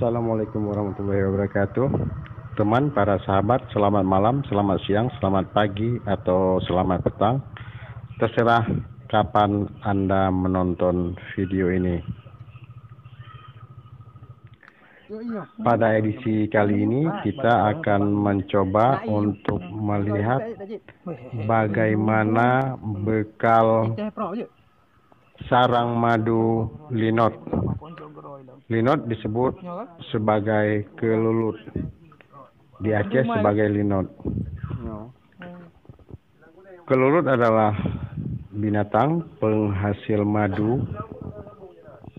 Assalamualaikum warahmatullahi wabarakatuh. Teman, para sahabat, selamat malam, selamat siang, selamat pagi, atau selamat petang. Terserah kapan Anda menonton video ini. Pada edisi kali ini kita akan mencoba untuk melihat bagaimana bekal sarang madu linot. Linot disebut sebagai kelulut. Di Aceh sebagai linot. Kelulut adalah binatang penghasil madu.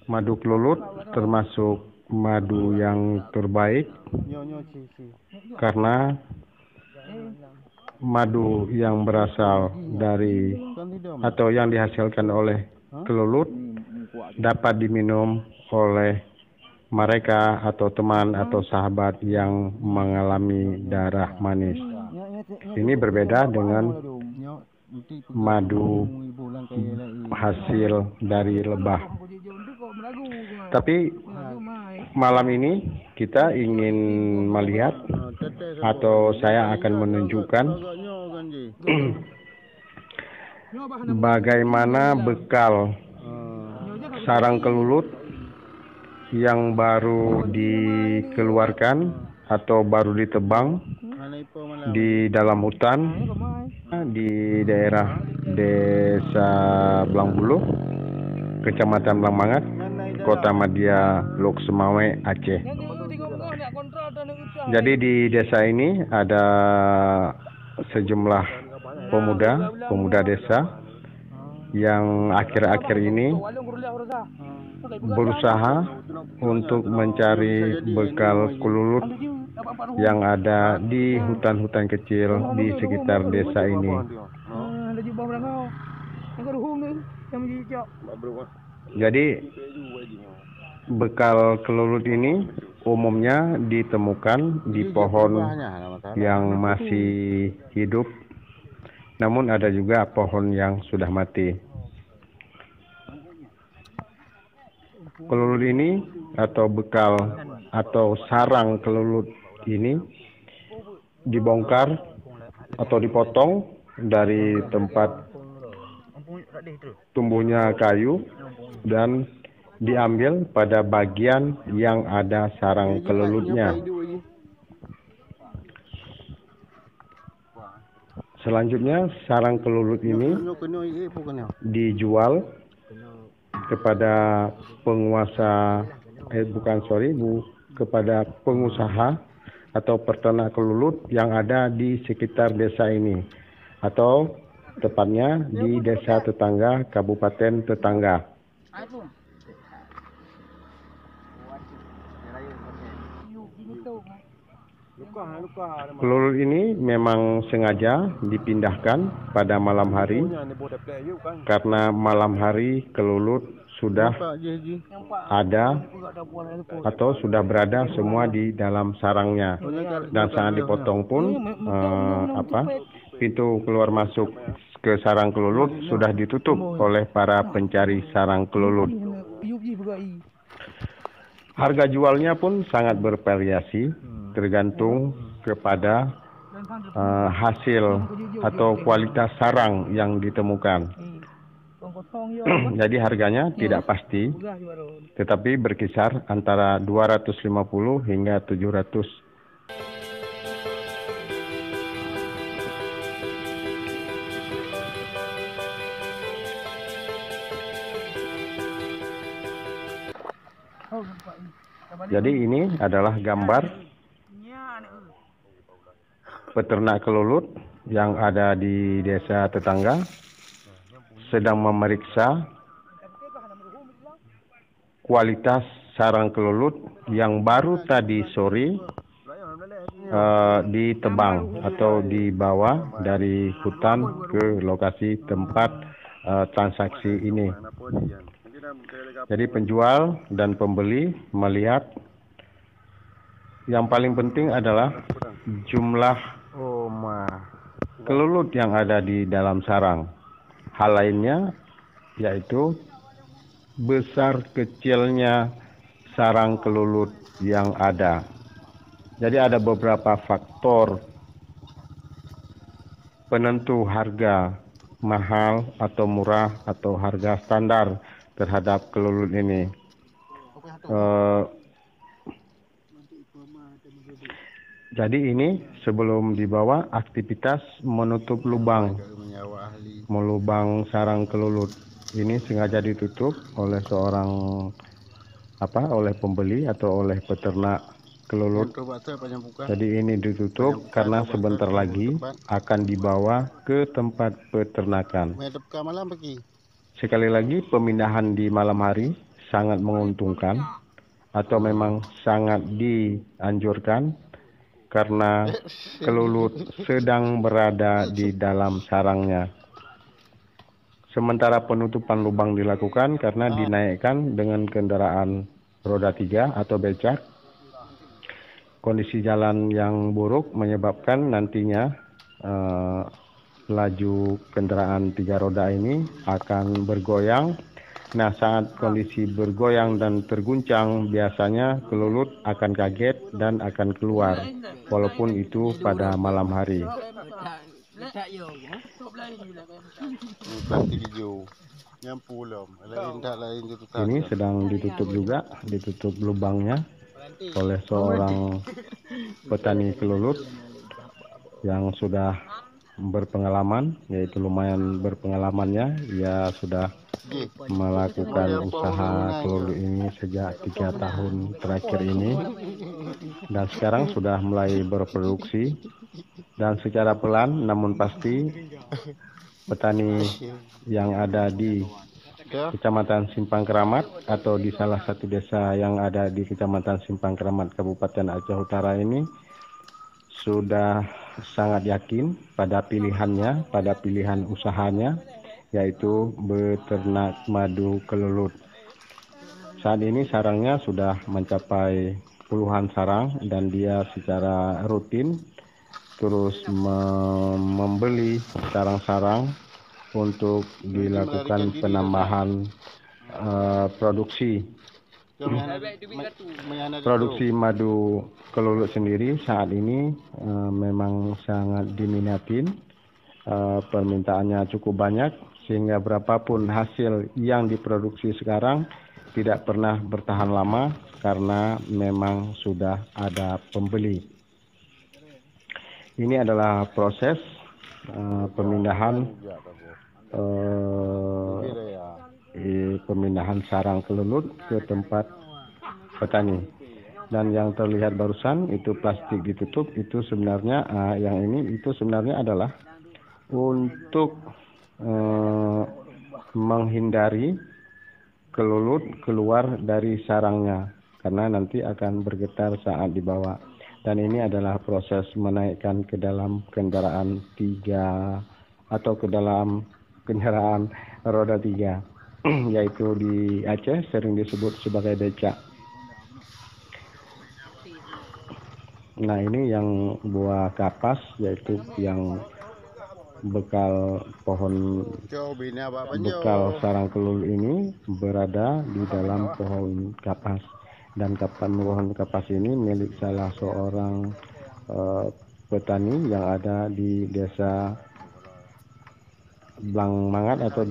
Madu kelulut termasuk madu yang terbaik karena madu yang berasal dari atau yang dihasilkan oleh kelulut dapat diminum oleh mereka atau teman atau sahabat yang mengalami darah manis. Ini berbeda dengan madu hasil dari lebah. Tapi malam ini kita ingin melihat atau saya akan menunjukkan bagaimana bekal sarang kelulut yang baru dikeluarkan atau baru ditebang di dalam hutan di daerah Desa Blangbuluh, Kecamatan Blambangat, Kota Madia, Lok Semawe, Aceh. Jadi di desa ini ada sejumlah pemuda desa yang akhir-akhir ini berusaha untuk mencari bekal kelulut yang ada di hutan-hutan kecil di sekitar desa ini. Jadi bekal kelulut ini umumnya ditemukan di pohon yang masih hidup, namun ada juga pohon yang sudah mati. Kelulut ini atau bekal atau sarang kelulut ini dibongkar atau dipotong dari tempat tumbuhnya kayu dan diambil pada bagian yang ada sarang kelulutnya. Selanjutnya sarang kelulut ini dijual kepada kepada pengusaha atau peternak kelulut yang ada di sekitar desa ini, atau tepatnya di desa tetangga, kabupaten tetangga. Kelulut ini memang sengaja dipindahkan pada malam hari karena malam hari kelulut sudah ada atau sudah berada semua di dalam sarangnya, dan saat dipotong pun pintu keluar masuk ke sarang kelulut sudah ditutup oleh para pencari sarang kelulut. Harga jualnya pun sangat bervariasi tergantung kepada hasil atau kualitas sarang yang ditemukan. Jadi harganya tidak pasti, tetapi berkisar antara 250 hingga 700. Jadi ini adalah gambar peternak kelulut yang ada di desa tetangga sedang memeriksa kualitas sarang kelulut yang baru tadi sore ditebang atau dibawa dari hutan ke lokasi tempat transaksi ini. Jadi penjual dan pembeli melihat yang paling penting adalah jumlah kelulut yang ada di dalam sarang. Hal lainnya yaitu besar kecilnya sarang kelulut yang ada. Jadi ada beberapa faktor penentu harga mahal atau murah atau harga standar terhadap kelulut ini. Jadi ini sebelum dibawa aktivitas menutup lubang sarang kelulut. Ini sengaja ditutup oleh oleh pembeli atau oleh peternak kelulut. Jadi ini ditutup karena sebentar lagi akan dibawa ke tempat peternakan. Sekali lagi, pemindahan di malam hari sangat menguntungkan atau memang sangat dianjurkan karena kelulut sedang berada di dalam sarangnya. Sementara penutupan lubang dilakukan karena dinaikkan dengan kendaraan roda 3 atau becak. Kondisi jalan yang buruk menyebabkan nantinya laju kendaraan 3 roda ini akan bergoyang. Nah, saat kondisi bergoyang dan terguncang, biasanya kelulut akan kaget dan akan keluar, walaupun itu pada malam hari. Ini sedang ditutup juga, ditutup lubangnya oleh seorang petani kelulut yang sudah berpengalaman, yaitu lumayan berpengalamannya. Ia sudah melakukan usaha kelulut ini sejak 3 tahun terakhir ini dan sekarang sudah mulai berproduksi, dan secara pelan namun pasti petani yang ada di Kecamatan Simpang Keramat atau di salah satu desa yang ada di Kecamatan Simpang Keramat Kabupaten Aceh Utara ini sudah sangat yakin pada pilihannya, pada pilihan usahanya, yaitu beternak madu kelulut. Saat ini sarangnya sudah mencapai puluhan sarang dan dia secara rutin terus membeli sarang-sarang untuk dilakukan penambahan produksi. Produksi madu kelulut sendiri saat ini memang sangat diminatin, permintaannya cukup banyak sehingga berapapun hasil yang diproduksi sekarang tidak pernah bertahan lama karena memang sudah ada pembeli. Ini adalah proses pemindahan sarang kelulut ke tempat petani. Dan yang terlihat barusan itu plastik ditutup, itu sebenarnya itu sebenarnya adalah untuk menghindari kelulut keluar dari sarangnya karena nanti akan bergetar saat dibawa. Dan ini adalah proses menaikkan ke dalam kendaraan 3 atau ke dalam kendaraan roda 3, yaitu di Aceh sering disebut sebagai becak. Nah, ini yang buah kapas, yaitu yang bekal sarang kelulut ini berada di dalam pohon kapas. Dan pohon kapas ini milik salah seorang petani yang ada di desa Blang Mangat atau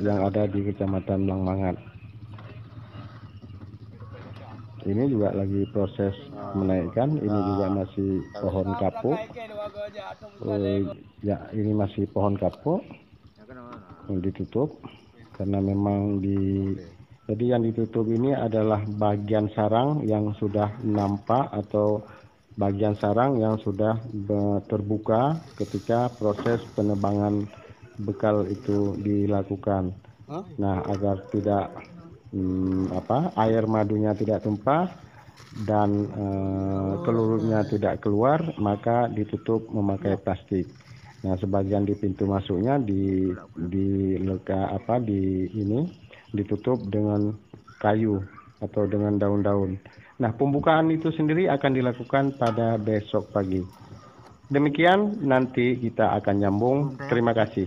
yang ada di Kecamatan Blang Mangat. Ini juga lagi proses menaikkan. Ini juga masih pohon kapuk. Ini masih pohon kapuk yang ditutup karena memang jadi yang ditutup ini adalah bagian sarang yang sudah nampak atau bagian sarang yang sudah terbuka ketika proses penebangan bekal itu dilakukan. Nah, agar tidak air madunya tidak tumpah dan kelulutnya tidak keluar, maka ditutup memakai plastik. Nah, sebagian di pintu masuknya ditutup dengan kayu atau dengan daun-daun. Nah, pembukaan itu sendiri akan dilakukan pada besok pagi. Demikian, nanti kita akan nyambung. Terima kasih.